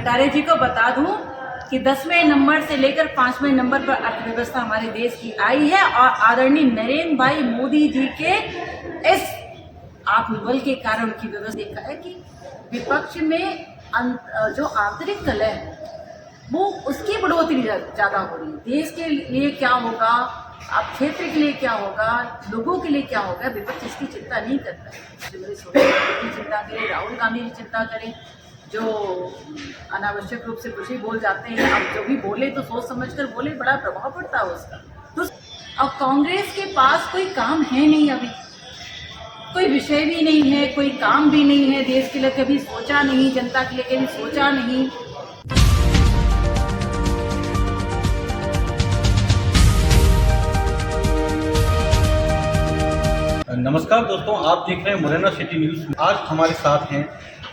खटारे जी को बता दूं कि 10वें नंबर से लेकर 5वें नंबर पर अर्थव्यवस्था हमारे देश की आई है और आदरणीय नरेंद्र भाई मोदी जी के इस आत्मबल के कारण की व्यवस्था देखा है कि विपक्ष में जो आंतरिक कलह है वो उसकी बढ़ोतरी ज़्यादा हो रही है। देश के लिए क्या होगा, आप क्षेत्र के लिए क्या होगा, लोगों के लिए क्या होगा, विपक्ष इसकी चिंता नहीं करता है। मेरी सोनिया गांधी की चिंता करें, राहुल गांधी की चिंता करें, जो अनावश्यक रूप से कुछ ही बोल जाते हैं। अब जो भी बोले तो सोच समझ कर बोले, बड़ा प्रभाव पड़ता है उसका। तो अब कांग्रेस के पास कोई काम है नहीं, अभी कोई विषय भी नहीं है, कोई काम भी नहीं है, देश के लिए कभी सोचा नहीं, जनता के लिए कभी सोचा नहीं। नमस्कार दोस्तों, आप देख रहे हैं मुरैना सिटी न्यूज़। आज हमारे साथ हैं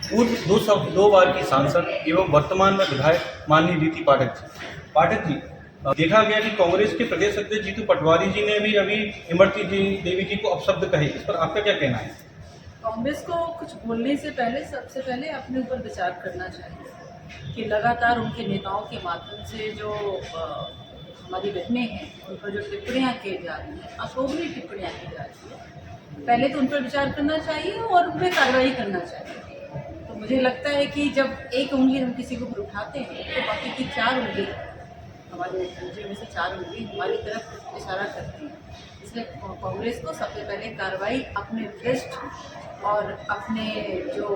पूर्व दो बार की सांसद एवं वर्तमान में विधायक माननीय रीति पाठक जी। पाठक जी, देखा गया कि कांग्रेस के प्रदेश अध्यक्ष जीतू पटवारी जी ने भी अभी इमरती देवी जी को अपशब्द कहे, इस पर आपका क्या कहना है? कांग्रेस को कुछ बोलने से पहले सबसे पहले अपने ऊपर विचार करना चाहिए कि लगातार उनके नेताओं के माध्यम से जो हमारी बहनें हैं उन पर जो टिप्पणियाँ की जा रही हैं, अशोभनीय टिप्पणियाँ की जा रही है, पहले तो उन पर विचार करना चाहिए और उन पर कार्रवाई करना चाहिए। तो मुझे लगता है कि जब एक उंगली हम किसी के ऊपर उठाते हैं तो बाकी की 4 उंगली, हमारे उंगली में से 4 उंगली हमारी तरफ इशारा करती हैं। इसलिए कांग्रेस को सबसे पहले कार्रवाई अपने भ्रष्ट और अपने जो,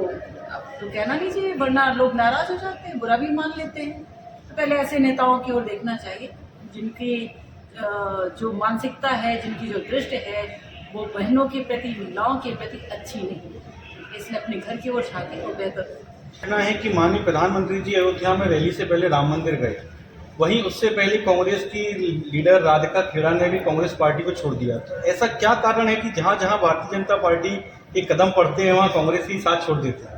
अब तो कहना नहीं चाहिए वरना लोग नाराज हो जाते हैं, बुरा भी मान लेते हैं। तो पहले ऐसे नेताओं की ओर देखना चाहिए जिनकी जो मानसिकता है, जिनकी जो दृष्टि है वो बहनों के प्रति, महिलाओं के प्रति अच्छी नहीं है। इसलिए अपने घर की ओर झांके तो बेहतर। कहना है कि माननीय प्रधानमंत्री जी अयोध्या में रैली से पहले राम मंदिर गए, वहीं उससे पहले कांग्रेस की लीडर राधिका खेड़ा ने भी कांग्रेस पार्टी को छोड़ दिया। तो ऐसा क्या कारण है कि जहां जहां भारतीय जनता पार्टी के कदम पड़ते हैं वहां कांग्रेस ही साथ छोड़ देते हैं?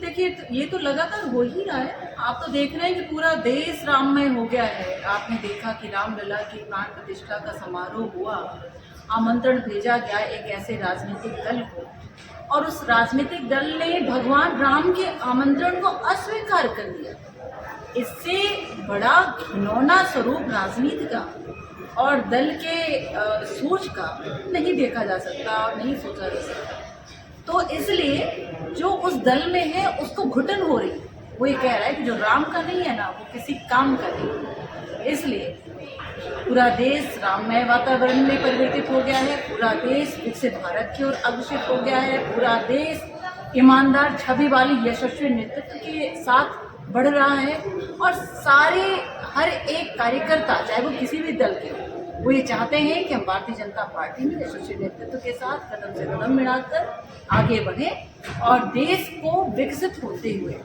देखिए, ये तो लगातार हो ही रहा है। आप तो देख रहे हैं कि पूरा देश राममय हो गया है। आपने देखा कि रामलला की प्राण प्रतिष्ठा का समारोह हुआ, आमंत्रण भेजा गया एक ऐसे राजनीतिक दल को और उस राजनीतिक दल ने भगवान राम के आमंत्रण को अस्वीकार कर दिया। इससे बड़ा घिनौना स्वरूप राजनीति का और दल के सोच का नहीं देखा जा सकता और नहीं सोचा जा सकता। तो इसलिए जो उस दल में है उसको घुटन हो रही है। वो ये कह रहा है कि जो राम का नहीं है ना, वो किसी काम का नहीं है। इसलिए पूरा देश राममय वातावरण में परिवर्तित हो गया है, पूरा देश विकसित भारत की ओर अग्रसर हो गया है, पूरा देश ईमानदार छवि वाली यशस्वी नेतृत्व के साथ बढ़ रहा है और हर एक कार्यकर्ता, चाहे वो किसी भी दल के हो, वो ये चाहते हैं कि हम भारतीय जनता पार्टी में यशस्वी नेतृत्व के साथ कदम से कदम मिलाकर आगे बढ़ें और देश को विकसित होते हुए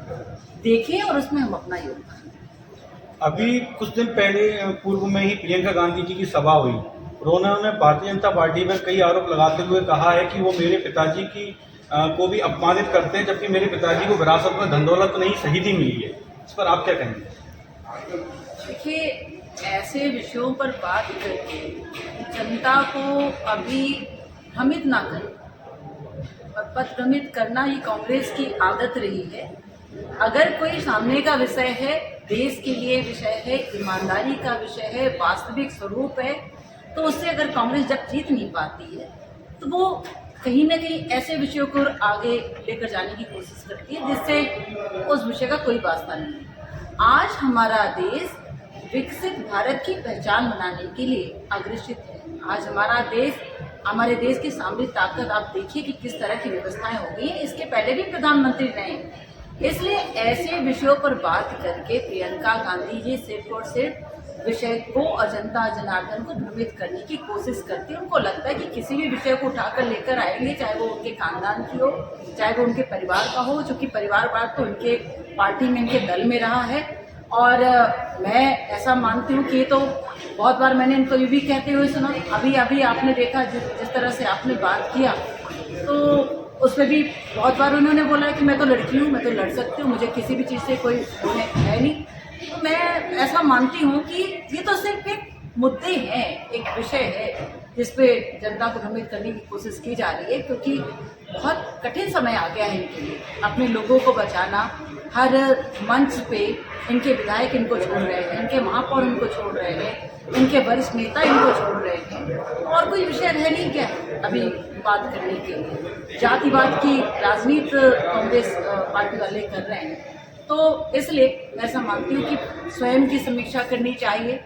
देखें और उसमें हम अपना योगदान। अभी कुछ दिन पहले पूर्व में ही प्रियंका गांधी जी की सभा हुई, उन्होंने भारतीय जनता पार्टी पर कई आरोप लगाते हुए कहा है कि वो मेरे पिताजी की को भी अपमानित करते हैं, जबकि मेरे पिताजी को विरासत में धन दौलत नहीं शहीदी मिली है। इस पर आप क्या कहेंगे? देखिए, ऐसे विषयों पर बात करके जनता को अभी भ्रमित ना करें और पथभ्रमित करना ही कांग्रेस की आदत रही है। अगर कोई सामने का विषय है, देश के लिए विषय है, ईमानदारी का विषय है, वास्तविक स्वरूप है, तो उससे अगर कांग्रेस जब जीत नहीं पाती है तो वो कहीं ना कहीं ऐसे विषयों को आगे लेकर जाने की कोशिश करती है जिससे उस विषय का कोई वास्ता नहीं है। आज हमारा देश विकसित भारत की पहचान बनाने के लिए अग्रसित है। आज हमारे देश की सामरिक ताकत आप देखिए कि किस तरह की व्यवस्थाएं हो गई हैं। इसके पहले भी प्रधानमंत्री रहे, इसलिए ऐसे विषयों पर बात करके प्रियंका गांधी जी सिर्फ और सिर्फ विषय को और जनता जनार्दन को भ्रमित करने की कोशिश करती है। उनको लगता है कि किसी भी विषय को उठाकर लेकर आएंगे, चाहे वो उनके खानदान की हो, चाहे वो उनके परिवार का हो, चूँकि परिवारवाद तो उनके पार्टी में, इनके दल में रहा है। और मैं ऐसा मानती हूँ कि ये तो बहुत बार मैंने इनको ये भी कहते हुए सुना। अभी आपने देखा जिस तरह से आपने बात किया, तो उसमें भी बहुत बार उन्होंने बोला कि मैं तो लड़की हूँ, मैं तो लड़ सकती हूँ, मुझे किसी भी चीज़ से कोई है नहीं। तो मैं ऐसा मानती हूँ कि ये तो सिर्फ एक मुद्दे हैं, एक विषय है जिस पे जनता को भ्रमित करने की कोशिश की जा रही है, क्योंकि बहुत कठिन समय आ गया है इनके लिए। अपने लोगों को बचाना, हर मंच पे इनके विधायक इनको छोड़ रहे हैं, इनके महापौर इनको छोड़ रहे हैं, इनके वरिष्ठ नेता इनको छोड़ रहे हैं। और कोई विषय रह नहीं क्या है अभी बात करने के लिए। जातिवाद की राजनीति कांग्रेस पार्टी वाले कर रहे हैं। तो इसलिए मैं ऐसा मानती हूँ कि स्वयं की समीक्षा करनी चाहिए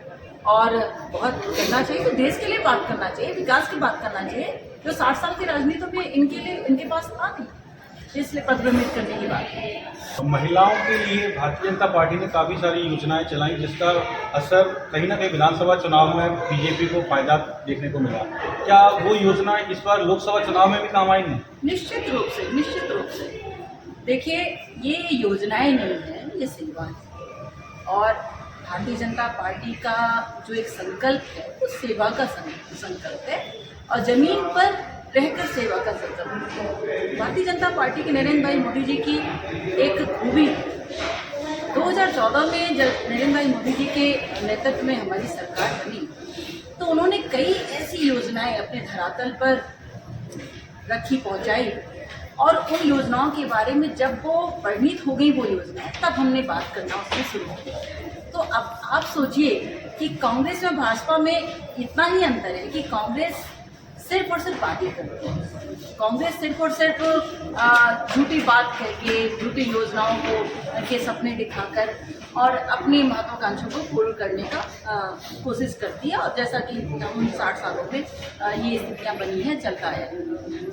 और बहुत करना चाहिए, तो देश के लिए बात करना चाहिए, विकास की बात करना चाहिए, जो 60 साल की राजनीति में इनके पास था नहीं, इसलिए पदभ्रमित करने की बात है। महिलाओं के लिए भारतीय जनता पार्टी ने काफ़ी सारी योजनाएं चलाई, जिसका असर कहीं ना कहीं विधानसभा चुनाव में बीजेपी को फायदा देखने को मिला। क्या वो योजना इस बार लोकसभा चुनाव में भी काम आएंगी? निश्चित रूप से, निश्चित रूप से। देखिए, ये योजनाएं नहीं हैं, ये सेवा है। और भारतीय जनता पार्टी का जो एक संकल्प है वो सेवा का संकल्प है और जमीन पर रहकर सेवा का संकल्प है। भारतीय जनता पार्टी के नरेंद्र भाई मोदी जी की एक खूबी 2014 में जब नरेंद्र भाई मोदी जी के नेतृत्व में हमारी सरकार बनी तो उन्होंने कई ऐसी योजनाएं अपने धरातल पर रखी, पहुंचाई। और उन योजनाओं के बारे में जब वो परिणित हो गई वो योजनाएं, तब हमने बात करना उसमें शुरू किया। तो अब आप सोचिए कि कांग्रेस में भाजपा में इतना ही अंतर है कि कांग्रेस सिर्फ और सिर्फ पार्टी करती है। कांग्रेस सिर्फ और सिर्फ झूठी बात करके, झूठी योजनाओं को के सपने दिखाकर और अपनी महत्वाकांक्षाओं को पूर्ण करने का कोशिश करती है। और जैसा कि उन 60 सालों में ये स्थितियां बनी हैं, चलता है।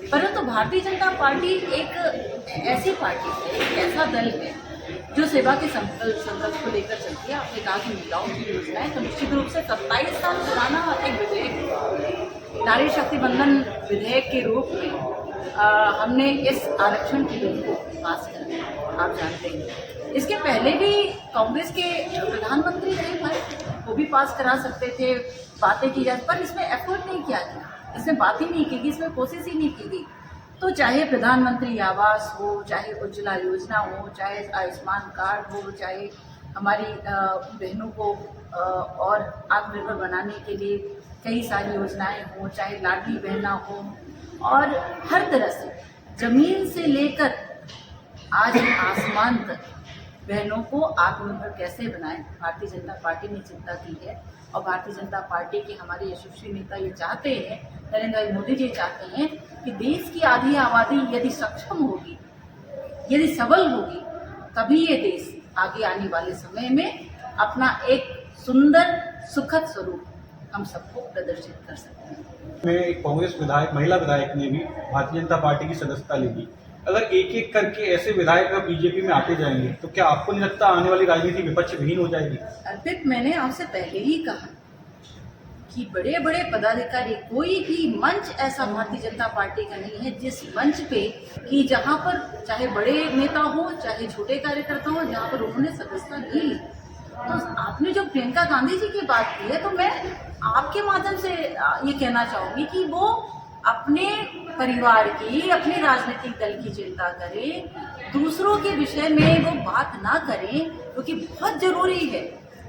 परंतु भारतीय जनता पार्टी एक ऐसी पार्टी है, एक ऐसा दल है जो सेवा के संकल्प को लेकर चलती है। आपने कहा कि महिलाओं की योजनाएं, तो निश्चित रूप से 27 साल पुराना एक विधेयक, नारी शक्ति बंधन विधेयक के रूप में हमने इस आरक्षण की बिल को पास करा, आप जानते हैं। इसके पहले भी कांग्रेस के प्रधानमंत्री थे भाई, वो भी पास करा सकते थे, बातें की जाती, पर इसमें एफर्ट नहीं किया गया, इसमें बात ही नहीं की गई, इसमें कोशिश ही नहीं की गई। तो चाहे प्रधानमंत्री आवास हो, चाहे उज्ज्वला योजना हो, चाहे आयुष्मान कार्ड हो, चाहे हमारी बहनों को और आत्मनिर्भर बनाने के लिए कई सारी योजनाएं हो, चाहे लाडली बहना हो, और हर तरह से जमीन से लेकर आज आसमान तक बहनों को आत्मनिर्भर कैसे बनाएं, भारतीय जनता पार्टी ने चिंता की है। और भारतीय जनता पार्टी के हमारे यशस्वी नेता ये चाहते हैं, नरेंद्र भाई मोदी जी चाहते हैं कि देश की आधी आबादी यदि सक्षम होगी, यदि सबल होगी, तभी ये देश आगे आने वाले समय में अपना एक सुंदर सुखद स्वरूप हम सबको प्रदर्शित कर सकते हैं। में एक कांग्रेस विधायक, महिला विधायक ने भी भारतीय जनता पार्टी की सदस्यता ली थी। अगर एक एक करके ऐसे विधायक बीजेपी में आते जाएंगे तो क्या आपको नहीं लगता आने वाली राजनीति विपक्ष विहीन हो जाएगी? अर्पित, मैंने आपसे पहले ही कहा कि बड़े बड़े पदाधिकारी, कोई भी मंच ऐसा भारतीय जनता पार्टी का नहीं है जिस मंच पे कि जहां पर चाहे बड़े नेता हो, चाहे छोटे कार्यकर्ता हो, जहां पर उन्होंने सदस्यता नहीं ली। तो आपने जो प्रियंका गांधी जी की बात की है, तो मैं आपके माध्यम से ये कहना चाहूँगी कि वो अपने परिवार की, अपने राजनीतिक दल की चिंता करें, दूसरों के विषय में वो बात ना करें, क्योंकि बहुत जरूरी है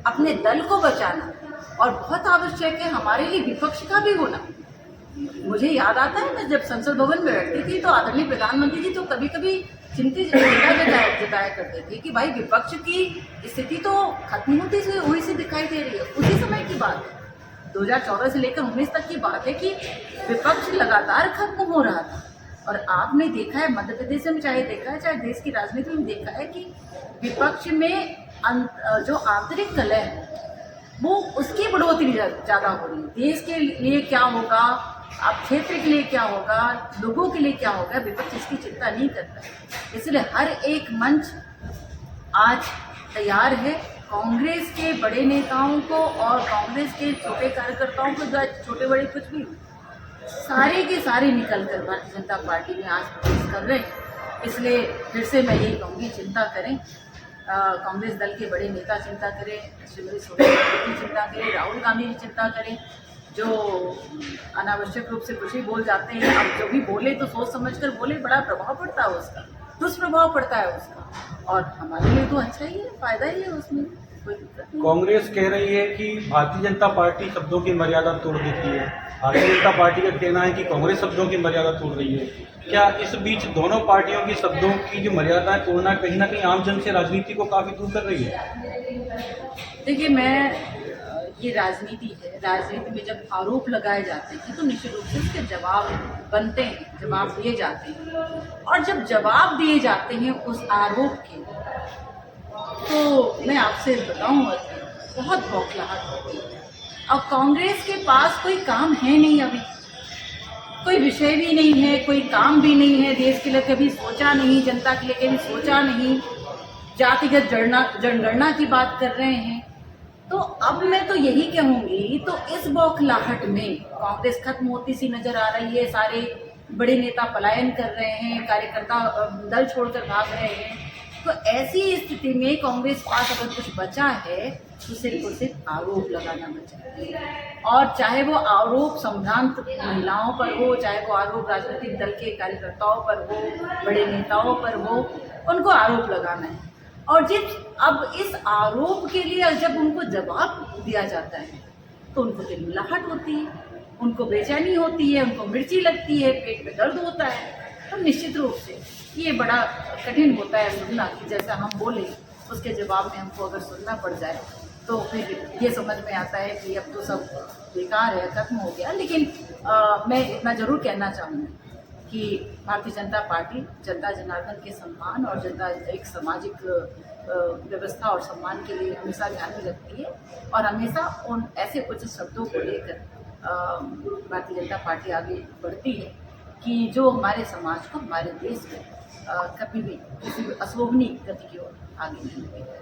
अपने दल को बचाना और बहुत आवश्यक है हमारे लिए विपक्ष का भी होना। मुझे याद आता है, मैं जब संसद भवन में बैठती थी तो आदरणीय प्रधानमंत्री जी तो कभी कभी चिंता जताया करते थे कि भाई विपक्ष की स्थिति तो खत्म होती हुई सी दिखाई दे रही है। उसी समय की बात है, 2014 से लेकर 19 तक की बात है कि विपक्ष लगातार खत्म हो रहा था। और आपने देखा है, मध्य प्रदेश में चाहे देखा है, चाहे देश की राजनीति में देखा है कि विपक्ष में जो आंतरिक कलह है वो उसकी बढ़ोतरी ज़्यादा हो रही है। देश के लिए क्या होगा, आप क्षेत्र के लिए क्या होगा, लोगों के लिए क्या होगा, विपक्ष इसकी चिंता नहीं करता। इसलिए हर एक मंच आज तैयार है कांग्रेस के बड़े नेताओं को और कांग्रेस के छोटे कार्यकर्ताओं को, जो छोटे बड़े कुछ भी सारे के सारे निकल कर भारतीय जनता पार्टी में आज प्रवेश कर रहे हैं। इसलिए फिर से मैं यही कहूँगी, चिंता करें, कांग्रेस दल के बड़े नेता चिंता करें, श्रीमती सोनिया गांधी चिंता करें, राहुल गांधी जी चिंता करें, जो अनावश्यक रूप से कुछ ही बोल जाते हैं। अब जो भी बोले तो सोच समझ कर बोले, बड़ा प्रभाव पड़ता है उसका, दुष्प्रभाव पड़ता है उसका, और हमारे लिए तो अच्छा ही है, फायदा ही है उसमें, कोई दिक्कत नहीं। कांग्रेस कह रही है कि भारतीय जनता पार्टी शब्दों की मर्यादा तोड़ देती है, भारतीय जनता पार्टी का कहना है कि कांग्रेस शब्दों की मर्यादा तोड़ रही है। क्या इस बीच दोनों पार्टियों की शब्दों की जो मर्यादा है तोड़ना कहीं ना कहीं आम जन से राजनीति को काफ़ी दूर कर रही है? देखिए ये राजनीति है। राजनीति में जब आरोप लगाए जाते हैं तो निश्चित रूप से उसके जवाब बनते हैं, जवाब दिए जाते हैं। और जब जवाब दिए जाते हैं उस आरोप के, तो मैं आपसे बताऊं, बहुत बौखलाहट होती है। और कांग्रेस के पास कोई काम है नहीं, अभी कोई विषय भी नहीं है, कोई काम भी नहीं है, देश के लिए कभी सोचा नहीं, जनता के लिए कभी सोचा नहीं, जातिगत जनगणना की बात कर रहे हैं। तो अब मैं तो यही कहूंगी, तो इस बौखलाहट में कांग्रेस खत्म होती सी नजर आ रही है। सारे बड़े नेता पलायन कर रहे हैं, कार्यकर्ता दल छोड़कर भाग रहे हैं। तो ऐसी स्थिति में कांग्रेस पास अगर कुछ बचा है तो सिर्फ और सिर्फ आरोप लगाना बचा है। और चाहे वो आरोप संभ्रांत महिलाओं पर हो, चाहे वो आरोप राजनीतिक दल के कार्यकर्ताओं पर हो, बड़े नेताओं पर हो, उनको आरोप लगाना है। और अब इस आरोप के लिए जब उनको जवाब दिया जाता है तो उनको तिलमिलाहट होती है, उनको बेचैनी होती है, उनको मिर्ची लगती है, पेट में दर्द होता है। तो निश्चित रूप से ये बड़ा कठिन होता है सुनना कि जैसा हम बोले उसके जवाब में हमको अगर सुनना पड़ जाए तो फिर ये समझ में आता है कि अब तो सब बेकार है, खत्म हो गया। लेकिन मैं इतना जरूर कहना चाहूँगी कि भारतीय जनता पार्टी जनता जनार्दन के सम्मान और जनता एक सामाजिक व्यवस्था और सम्मान के लिए हमेशा ध्यान में रखती है। और हमेशा उन ऐसे उचित शब्दों को लेकर भारतीय जनता पार्टी आगे बढ़ती है कि जो हमारे समाज को, हमारे देश को कभी भी किसी भी अशोभनीय गति की ओर आगे नहीं बढ़ेगा।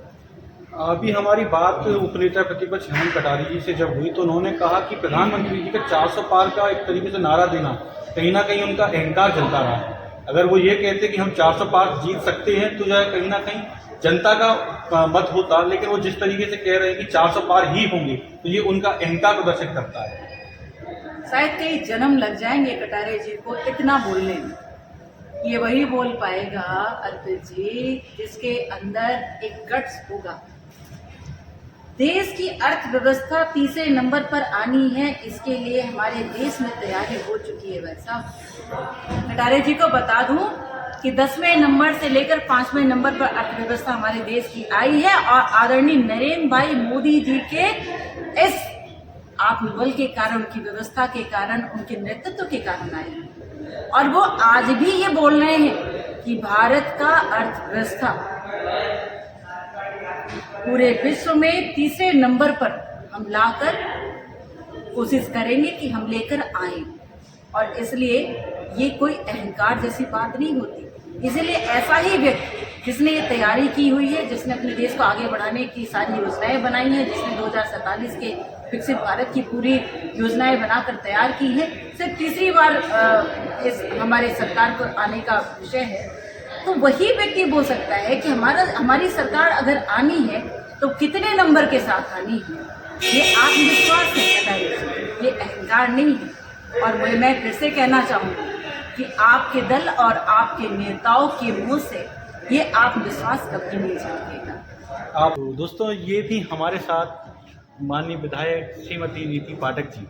अभी हमारी बात उपनेता प्रतिपक्ष हेमंत कटारी जी से जब हुई तो उन्होंने कहा कि प्रधानमंत्री जी का 400 पार का एक तरीके से नारा देना कहीं ना कहीं उनका अहंकार चलता रहा है। अगर वो ये कहते कि हम 400 पार जीत सकते हैं तो जो है कहीं ना कहीं जनता का मत होता, लेकिन वो जिस तरीके से कह रहे हैं कि 400 पार ही होंगे तो ये उनका अहंकार प्रदर्शित करता है। शायद कई जन्म लग जाएंगे कटारे जी को इतना बोलने में। ये वही बोल पाएगा अर्पित जी जिसके अंदर एक गट्स होगा। देश की अर्थव्यवस्था तीसरे नंबर पर आनी है, इसके लिए हमारे देश में तैयारी हो चुकी है। वैसा कटारे जी को बता दूं कि 10वें नंबर से लेकर 5वें नंबर पर अर्थव्यवस्था हमारे देश की आई है और आदरणीय नरेंद्र भाई मोदी जी के इस आत्मबल के कारण, उनकी व्यवस्था के कारण, उनके नेतृत्व के कारण आई है। और वो आज भी ये बोल रहे हैं कि भारत का अर्थव्यवस्था पूरे विश्व में तीसरे नंबर पर हम लाकर कोशिश करेंगे कि हम लेकर आए। और इसलिए ये कोई अहंकार जैसी बात नहीं होती। इसलिए ऐसा ही व्यक्ति जिसने ये तैयारी की हुई है, जिसने अपने देश को आगे बढ़ाने की सारी योजनाएं बनाई हैं, जिसने 2047 के विकसित भारत की पूरी योजनाएं बनाकर तैयार की है, सिर्फ तीसरी बार इस हमारे सरकार को आने का विषय है, तो वही व्यक्ति बोल सकता है कि हमारी सरकार अगर आनी है तो कितने नंबर के साथ आनी है। ये आत्मविश्वास है, ये अहंकार नहीं है। और मैं फिर से कहना चाहूँगी कि आपके दल और आपके नेताओं के मुंह से ये आत्मविश्वास कभी नहीं झलकेगा। आप दोस्तों, ये भी हमारे साथ माननीय विधायक श्रीमती नीति पाठक जी,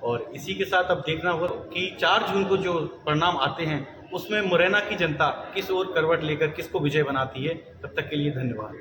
और इसी के साथ अब देखना होगा कि 4 जून को जो परिणाम आते हैं उसमें मुरैना की जनता किस ओर करवट लेकर किसको विजय बनाती है। तब तक के लिए धन्यवाद।